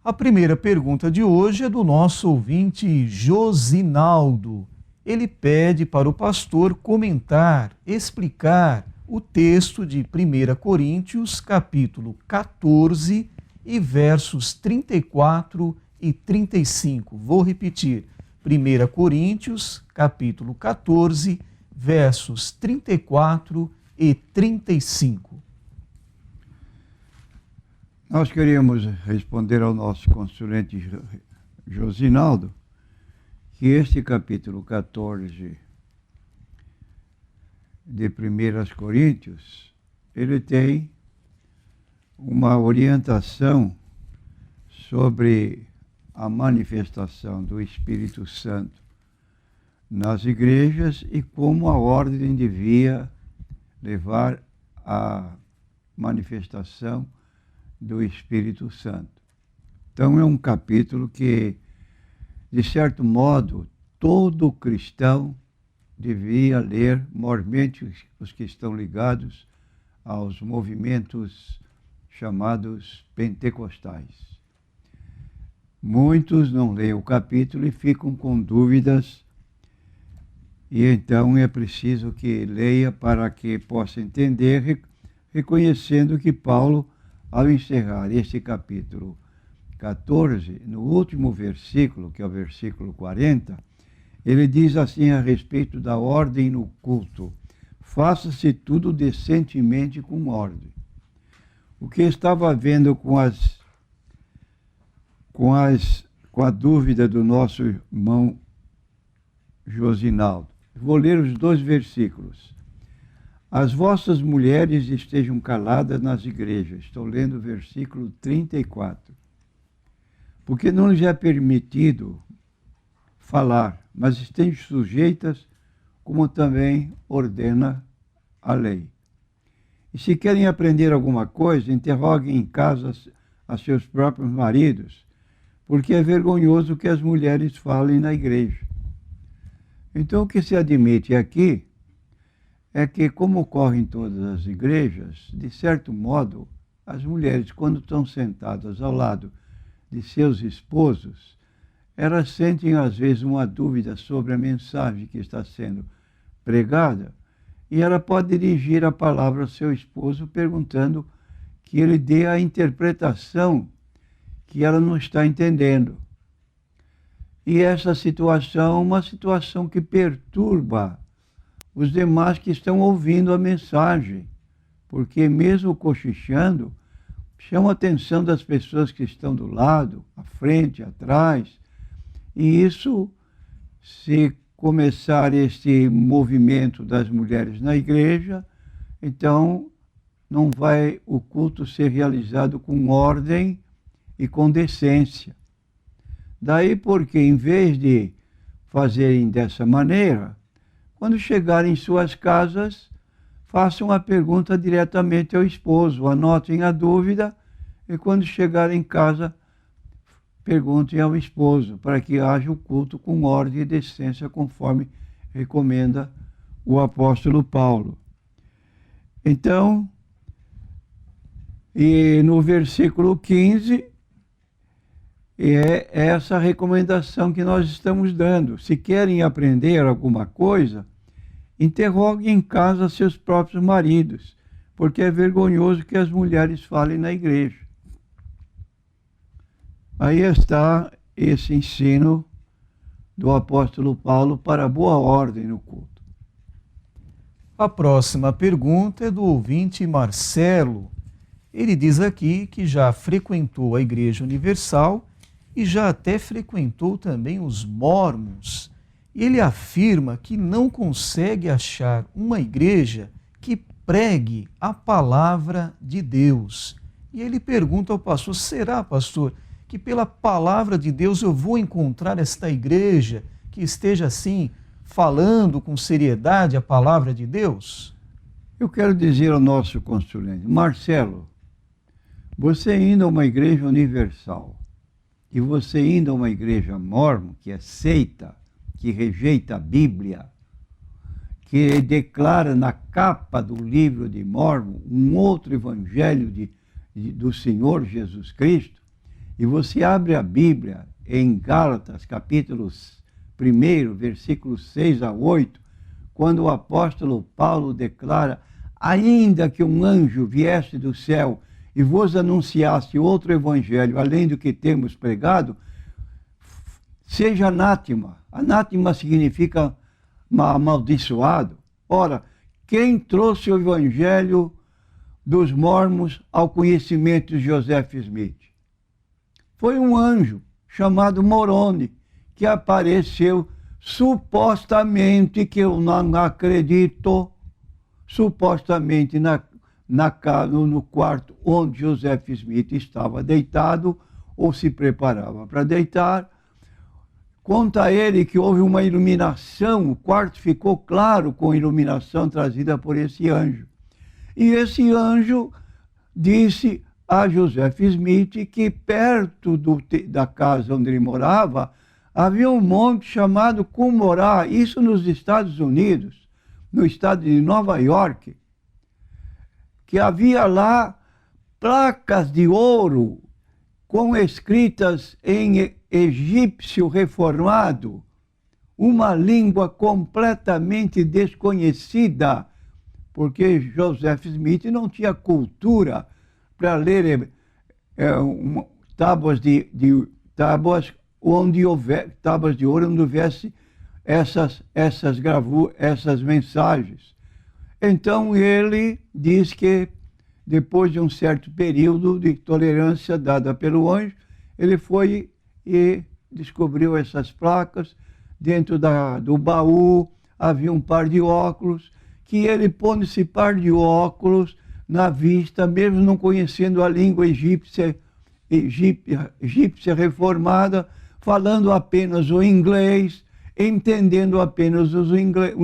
A primeira pergunta de hoje é do nosso ouvinte Josinaldo. Ele pede para o pastor comentar, explicar o texto de 1 Coríntios, capítulo 14, e versos 34 e 35. Vou repetir. 1 Coríntios, capítulo 14, versos 34 e 35. Nós queríamos responder ao nosso consulente Josinaldo que este capítulo 14 de 1 Coríntios, ele tem uma orientação sobre a manifestação do Espírito Santo nas igrejas e como a ordem devia levar à manifestação do Espírito Santo. Então é um capítulo que, de certo modo, todo cristão devia ler, mormente os que estão ligados aos movimentos chamados pentecostais. Muitos não leem o capítulo e ficam com dúvidas, e então é preciso que leia para que possa entender, reconhecendo que Paulo, ao encerrar este capítulo 14, no último versículo, que é o versículo 40, ele diz assim a respeito da ordem no culto: faça-se tudo decentemente com ordem. O que estava havendo com a dúvida do nosso irmão Josinaldo. Vou ler os dois versículos. As vossas mulheres estejam caladas nas igrejas. Estou lendo o versículo 34. Porque não lhes é permitido falar, mas estejam sujeitas, como também ordena a lei. E se querem aprender alguma coisa, interroguem em casa a seus próprios maridos, porque é vergonhoso que as mulheres falem na igreja. Então, o que se admite aqui é que, como ocorre em todas as igrejas, de certo modo, as mulheres, quando estão sentadas ao lado de seus esposos, elas sentem, às vezes, uma dúvida sobre a mensagem que está sendo pregada, e ela pode dirigir a palavra ao seu esposo, perguntando que ele dê a interpretação que ela não está entendendo. E essa situação é uma situação que perturba os demais que estão ouvindo a mensagem, porque mesmo cochichando, chama a atenção das pessoas que estão do lado, à frente, atrás, e isso, se começar este movimento das mulheres na igreja, então não vai o culto ser realizado com ordem e com decência. Daí porque, em vez de fazerem dessa maneira, quando chegarem em suas casas, façam a pergunta diretamente ao esposo, anotem a dúvida e, quando chegarem em casa, perguntem ao esposo, para que haja o culto com ordem e decência, conforme recomenda o apóstolo Paulo. Então, e no versículo 15, é essa recomendação que nós estamos dando. Se querem aprender alguma coisa, interroguem em casa seus próprios maridos, porque é vergonhoso que as mulheres falem na igreja. Aí está esse ensino do apóstolo Paulo para a boa ordem no culto. A próxima pergunta é do ouvinte Marcelo. Ele diz aqui que já frequentou a Igreja Universal e já até frequentou também os Mórmons. Ele afirma que não consegue achar uma igreja que pregue a palavra de Deus. E ele pergunta ao pastor: será, pastor, que pela palavra de Deus eu vou encontrar esta igreja que esteja assim, falando com seriedade a palavra de Deus? Eu quero dizer ao nosso consulente: Marcelo, você indo a uma igreja universal e você indo a uma igreja mórmon, que é seita, que rejeita a Bíblia, que declara na capa do livro de Mórmon um outro evangelho do Senhor Jesus Cristo, E você abre a Bíblia em Gálatas, capítulo 1, versículos 6 a 8, quando o apóstolo Paulo declara: ainda que um anjo viesse do céu e vos anunciasse outro evangelho, além do que temos pregado, seja anátema. Anátema significa amaldiçoado. Ora, quem trouxe o evangelho dos mormons ao conhecimento de Joseph Smith? Foi um anjo chamado Moroni, que apareceu supostamente, que eu não acredito, supostamente no quarto onde Joseph Smith estava deitado ou se preparava para deitar. Conta ele que houve uma iluminação, o quarto ficou claro com a iluminação trazida por esse anjo. E esse anjo disse a Joseph Smith que perto da casa onde ele morava havia um monte chamado Cumorá, isso nos Estados Unidos, no estado de Nova York, que havia lá placas de ouro com escritas em egípcio reformado, uma língua completamente desconhecida, porque Joseph Smith não tinha cultura para ler tábuas onde houver tábuas de ouro onde houvesse essas mensagens. Então ele diz que depois de um certo período de tolerância dada pelo anjo, ele foi e descobriu essas placas. Dentro do baú havia um par de óculos, que ele pôs esse par de óculos na vista, mesmo não conhecendo a língua egípcia reformada, falando apenas o inglês, entendendo apenas o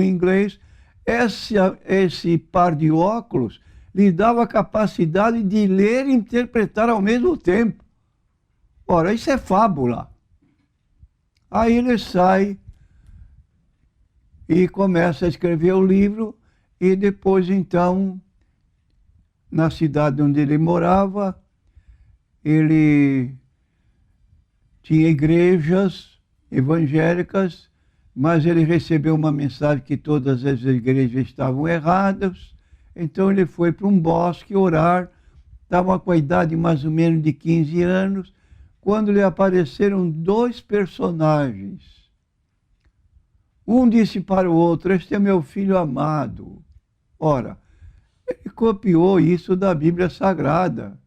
inglês. Esse par de óculos lhe dava a capacidade de ler e interpretar ao mesmo tempo. Ora, isso é fábula. Aí ele sai e começa a escrever o livro, e depois, então, na cidade onde ele morava, ele tinha igrejas evangélicas, mas ele recebeu uma mensagem que todas as igrejas estavam erradas. Então ele foi para um bosque orar, estava com a idade mais ou menos de 15 anos, quando lhe apareceram dois personagens. Um disse para o outro: este é meu filho amado. Ora, ele copiou isso da Bíblia Sagrada,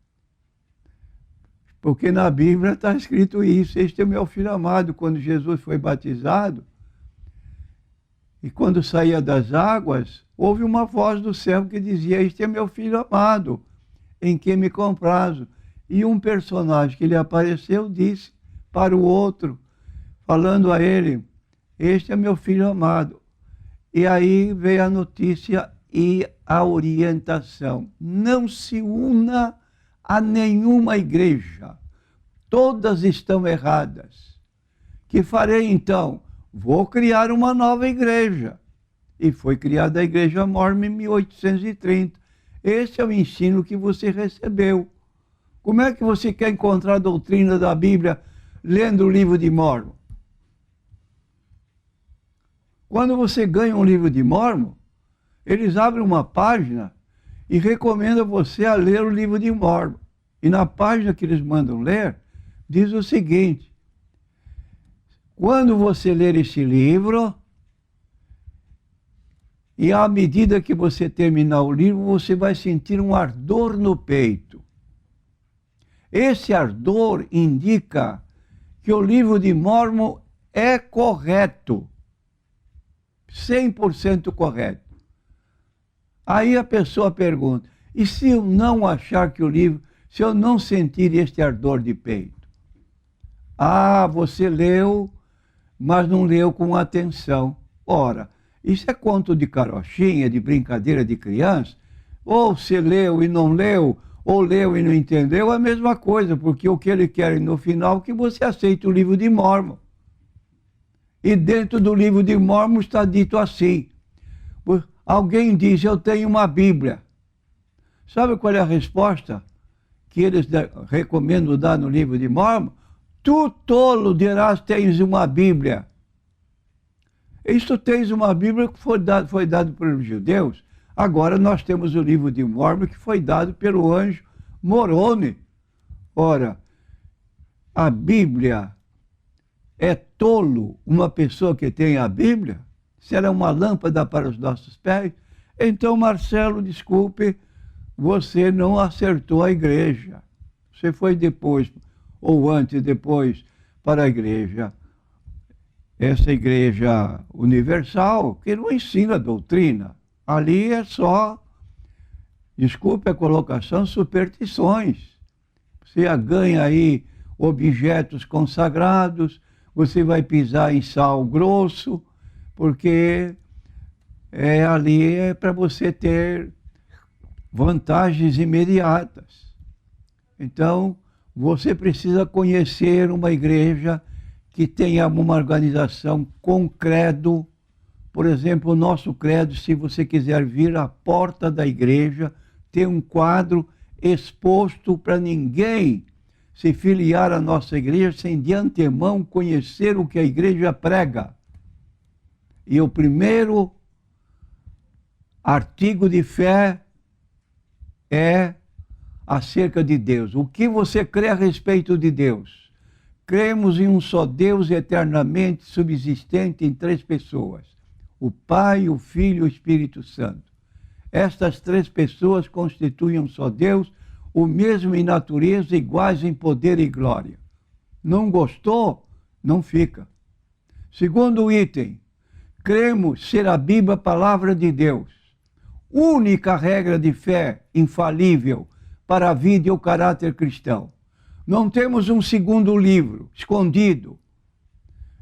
porque na Bíblia está escrito isso: este é meu filho amado. Quando Jesus foi batizado, e quando saía das águas, houve uma voz do céu que dizia: este é meu filho amado, em quem me comprazo. E um personagem que lhe apareceu disse para o outro, falando a ele: este é meu filho amado. E aí veio a notícia e a orientação: não se una a nenhuma igreja, todas estão erradas. Que farei então? Vou criar uma nova igreja. E foi criada a Igreja Mórmon em 1830. Esse é o ensino que você recebeu. Como é que você quer encontrar a doutrina da Bíblia lendo o livro de Mórmon? Quando você ganha um livro de Mórmon, eles abrem uma página e recomendam você a ler o livro de Mórmon. E na página que eles mandam ler, diz o seguinte: quando você ler esse livro, e à medida que você terminar o livro, você vai sentir um ardor no peito. Esse ardor indica que o livro de Mórmon é correto, 100% correto. Aí a pessoa pergunta: e se eu não achar que o livro, se eu não sentir este ardor de peito? Ah, você leu, mas não leu com atenção. Ora, isso é conto de carochinha, de brincadeira de criança. Ou você leu e não leu, ou leu e não entendeu, é a mesma coisa, porque o que ele quer no final é que você aceite o livro de Mórmon. E dentro do livro de Mórmon está dito assim: alguém diz, eu tenho uma Bíblia. Sabe qual é a resposta que eles recomendam dar no livro de Mórmon, tu tolo dirás, tens uma Bíblia. Isto tens uma Bíblia que foi dado pelos judeus. Agora nós temos o livro de Mórmon que foi dado pelo anjo Moroni. Ora, a Bíblia é tolo uma pessoa que tem a Bíblia? Será uma lâmpada para os nossos pés? Então, Marcelo, desculpe, você não acertou a igreja. Você foi depois, ou antes, depois, para a igreja. Essa igreja universal, que não ensina doutrina. Ali é só, desculpe a colocação, superstições. Você ganha aí objetos consagrados, você vai pisar em sal grosso, porque ali é para você ter vantagens imediatas. Então, você precisa conhecer uma igreja que tenha uma organização com credo. Por exemplo, o nosso credo, se você quiser vir à porta da igreja, tem um quadro exposto para ninguém se filiar à nossa igreja sem de antemão conhecer o que a igreja prega. E o primeiro artigo de fé é acerca de Deus. O que você crê a respeito de Deus? Cremos em um só Deus eternamente subsistente em três pessoas: o Pai, o Filho e o Espírito Santo. Estas três pessoas constituem um só Deus, o mesmo em natureza, iguais em poder e glória. Não gostou? Não fica. Segundo item, cremos ser a Bíblia a palavra de Deus, única regra de fé infalível para a vida e o caráter cristão. Não temos um segundo livro escondido,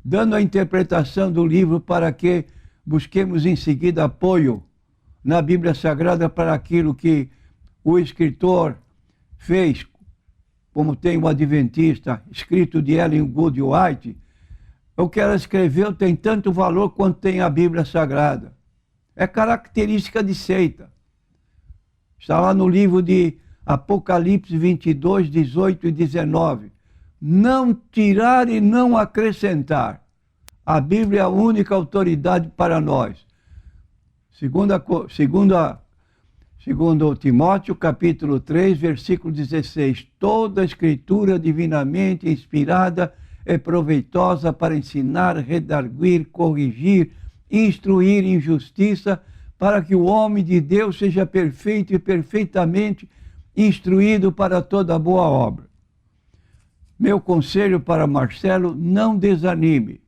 dando a interpretação do livro para que busquemos em seguida apoio na Bíblia Sagrada para aquilo que o escritor fez, como tem o Adventista, escrito de Ellen Good White. O que ela escreveu tem tanto valor quanto tem a Bíblia Sagrada. É característica de seita. Está lá no livro de Apocalipse 22, 18 e 19. Não tirar e não acrescentar. A Bíblia é a única autoridade para nós. Segundo Timóteo, capítulo 3, versículo 16. Toda a escritura divinamente inspirada é proveitosa para ensinar, redarguir, corrigir, instruir em justiça, para que o homem de Deus seja perfeito e perfeitamente instruído para toda boa obra. Meu conselho para Marcelo: não desanime.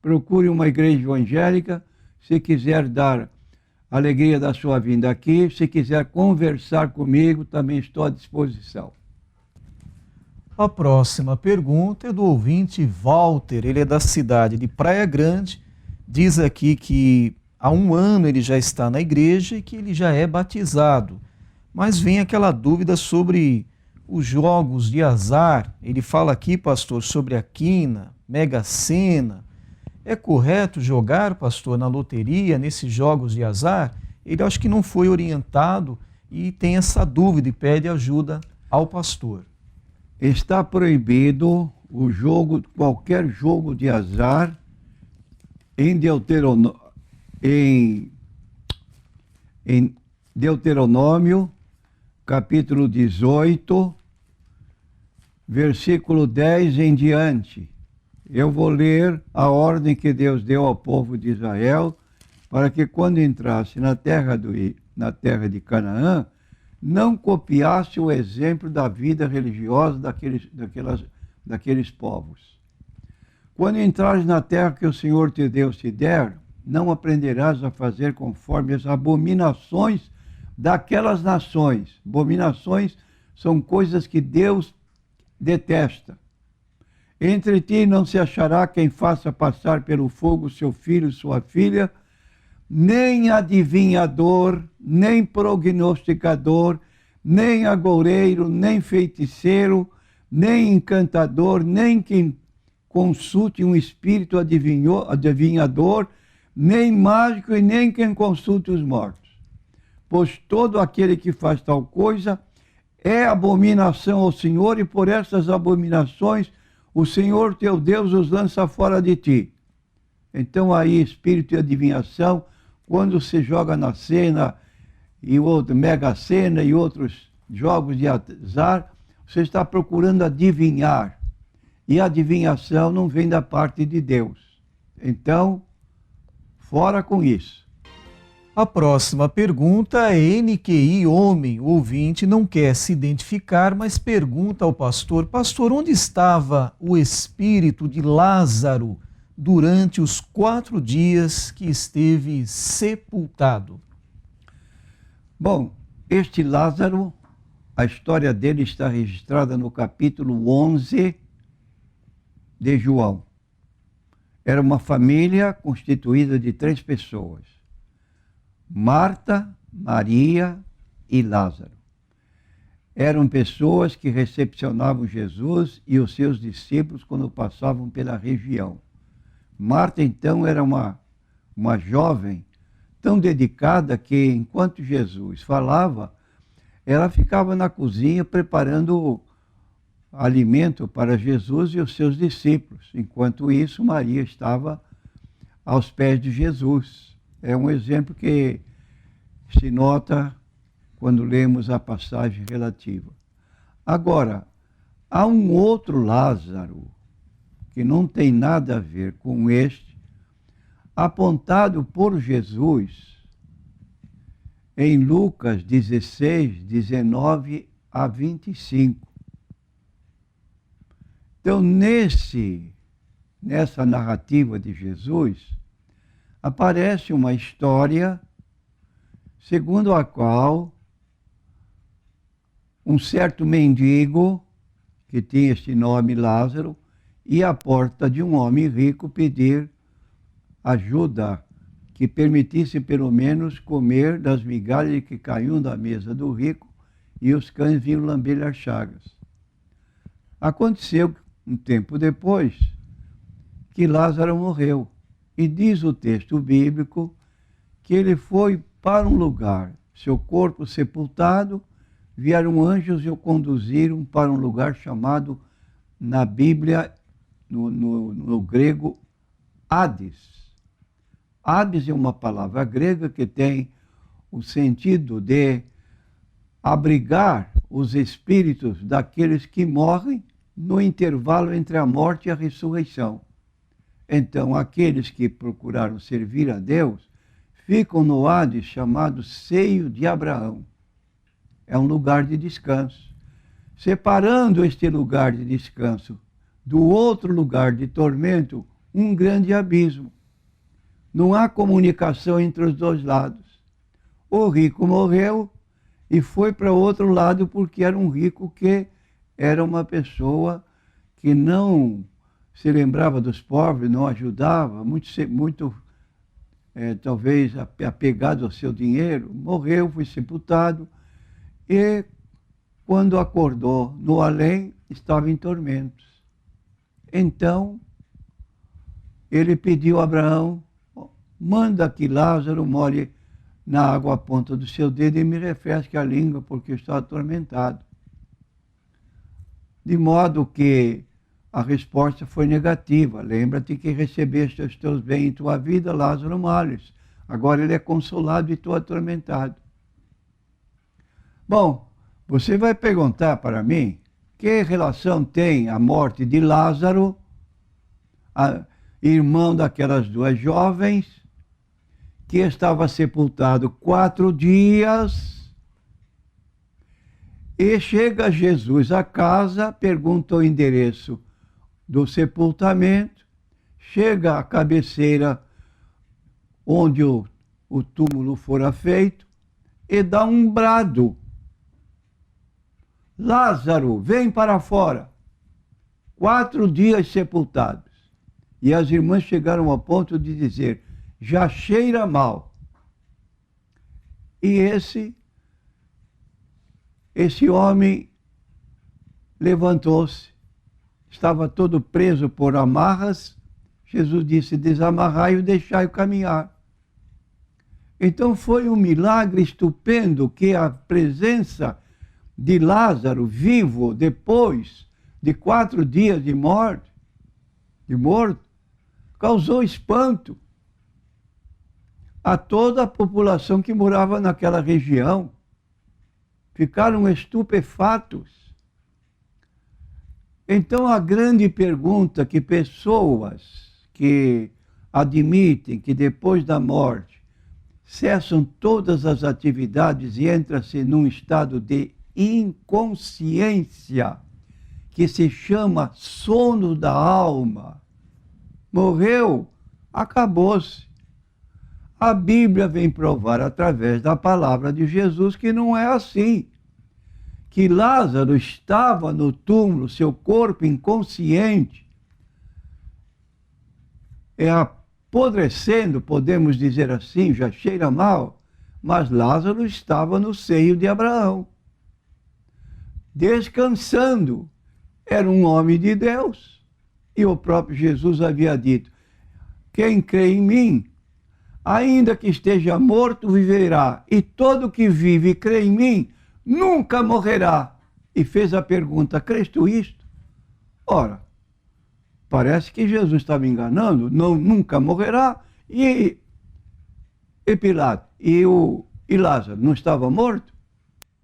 Procure uma igreja evangélica, se quiser dar alegria da sua vinda aqui. Se quiser conversar comigo, também estou à disposição. A próxima pergunta é do ouvinte Walter. Ele é da cidade de Praia Grande. Diz aqui que há 1 ano ele já está na igreja e que ele já é batizado. Mas vem aquela dúvida sobre os jogos de azar. Ele fala aqui, pastor, sobre a quina, Mega Sena. É correto jogar, pastor, na loteria, nesses jogos de azar? Ele acho que não foi orientado e tem essa dúvida e pede ajuda ao pastor. Está proibido o jogo, qualquer jogo de azar, em Deuteronômio, capítulo 18, versículo 10 em diante. Eu vou ler a ordem que Deus deu ao povo de Israel, para que quando entrasse na terra de Canaã, não copiasse o exemplo da vida religiosa daqueles povos. Quando entrares na terra que o Senhor teu Deus te der, não aprenderás a fazer conforme as abominações daquelas nações. Abominações são coisas que Deus detesta. Entre ti não se achará quem faça passar pelo fogo seu filho e sua filha, nem adivinhador, nem prognosticador, nem agoureiro, nem feiticeiro, nem encantador, nem quem consulte um espírito adivinhador, nem mágico e nem quem consulte os mortos. Pois todo aquele que faz tal coisa é abominação ao Senhor, e por essas abominações o Senhor teu Deus os lança fora de ti. Então aí, espírito de adivinhação, quando se joga na cena, e outro Mega Sena e outros jogos de azar, você está procurando adivinhar. E a adivinhação não vem da parte de Deus. Então, fora com isso. A próxima pergunta é NQI Homem. O ouvinte não quer se identificar, mas pergunta ao pastor: pastor, onde estava o espírito de Lázaro durante os 4 dias que esteve sepultado? Bom, este Lázaro, a história dele está registrada no capítulo 11 de João. Era uma família constituída de 3 pessoas: Marta, Maria e Lázaro. Eram pessoas que recepcionavam Jesus e os seus discípulos quando passavam pela região. Marta, então, era uma jovem tão dedicada que, enquanto Jesus falava, ela ficava na cozinha preparando alimento para Jesus e os seus discípulos. Enquanto isso, Maria estava aos pés de Jesus. É um exemplo que se nota quando lemos a passagem relativa. Agora, há um outro Lázaro, que não tem nada a ver com este, apontado por Jesus em Lucas 16, 19 a 25. Então, nessa narrativa de Jesus, aparece uma história segundo a qual um certo mendigo, que tinha este nome Lázaro, ia à porta de um homem rico pedir ajuda que permitisse pelo menos comer das migalhas que caíam da mesa do rico, e os cães vinham lamber as chagas. Aconteceu, um tempo depois, que Lázaro morreu. E diz o texto bíblico que ele foi para um lugar, seu corpo sepultado, vieram anjos e o conduziram para um lugar chamado, na Bíblia, no grego, Hades. Hades é uma palavra grega que tem o sentido de abrigar os espíritos daqueles que morrem no intervalo entre a morte e a ressurreição. Então, aqueles que procuraram servir a Deus ficam no Hades, chamado Seio de Abraão. É um lugar de descanso. Separando este lugar de descanso do outro lugar de tormento, um grande abismo. Não há comunicação entre os dois lados. O rico morreu e foi para outro lado porque era um rico que era uma pessoa que não se lembrava dos pobres, não ajudava, talvez apegado ao seu dinheiro, morreu, foi sepultado, e quando acordou no além, estava em tormentos. Então, ele pediu a Abraão: manda que Lázaro molhe na água a ponta do seu dedo e me refresque a língua, porque estou atormentado. De modo que a resposta foi negativa. Lembra-te que recebeste os teus bens em tua vida, Lázaro males. Agora ele é consolado e tu atormentado. Bom, você vai perguntar para mim que relação tem a morte de Lázaro, irmão daquelas 2 jovens, que estava sepultado 4 dias, e chega Jesus à casa, pergunta o endereço do sepultamento, chega à cabeceira onde o túmulo fora feito e dá um brado: Lázaro, vem para fora. 4 dias sepultados. E as irmãs chegaram ao ponto de dizer: já cheira mal. E esse homem levantou-se, estava todo preso por amarras. Jesus disse: desamarrai-o e deixai-o caminhar. Então foi um milagre estupendo que a presença de Lázaro vivo depois de 4 dias de morto, causou espanto a toda a população que morava naquela região. Ficaram estupefatos. Então, a grande pergunta que pessoas que admitem que depois da morte cessam todas as atividades e entra-se num estado de inconsciência, que se chama sono da alma. Morreu, acabou-se. A Bíblia vem provar através da palavra de Jesus que não é assim. Que Lázaro estava no túmulo, seu corpo inconsciente, apodrecendo, podemos dizer assim, já cheira mal, mas Lázaro estava no seio de Abraão, descansando. Era um homem de Deus. E o próprio Jesus havia dito: quem crê em mim, ainda que esteja morto, viverá. E todo que vive e crê em mim, nunca morrerá. E fez a pergunta: crês tu isto? Ora, parece que Jesus estava enganando, não, nunca morrerá. E Pilato e Lázaro não estava morto?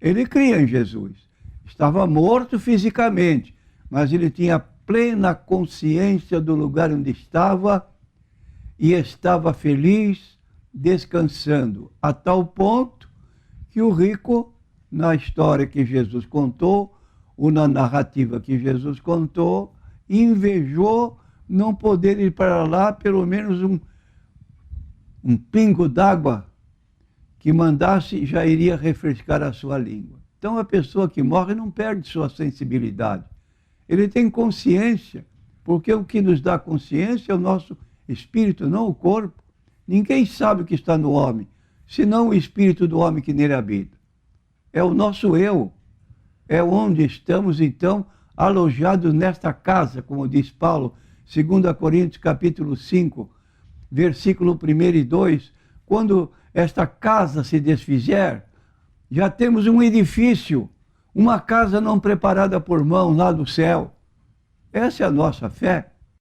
Ele cria em Jesus. Estava morto fisicamente, mas ele tinha plena consciência do lugar onde estava e estava feliz, descansando, a tal ponto que o rico, na história que Jesus contou, ou na narrativa que Jesus contou, invejou não poder ir para lá pelo menos um pingo d'água que mandasse já iria refrescar a sua língua. Então a pessoa que morre não perde sua sensibilidade. Ele tem consciência, porque o que nos dá consciência é o nosso espírito, não o corpo. Ninguém sabe o que está no homem, senão o espírito do homem que nele habita. É o nosso eu. É onde estamos, então, alojados nesta casa, como diz Paulo, 2 Coríntios capítulo 5, versículo 1 e 2, quando esta casa se desfizer, já temos um edifício, uma casa não preparada por mãos lá do céu. Essa é a nossa fé.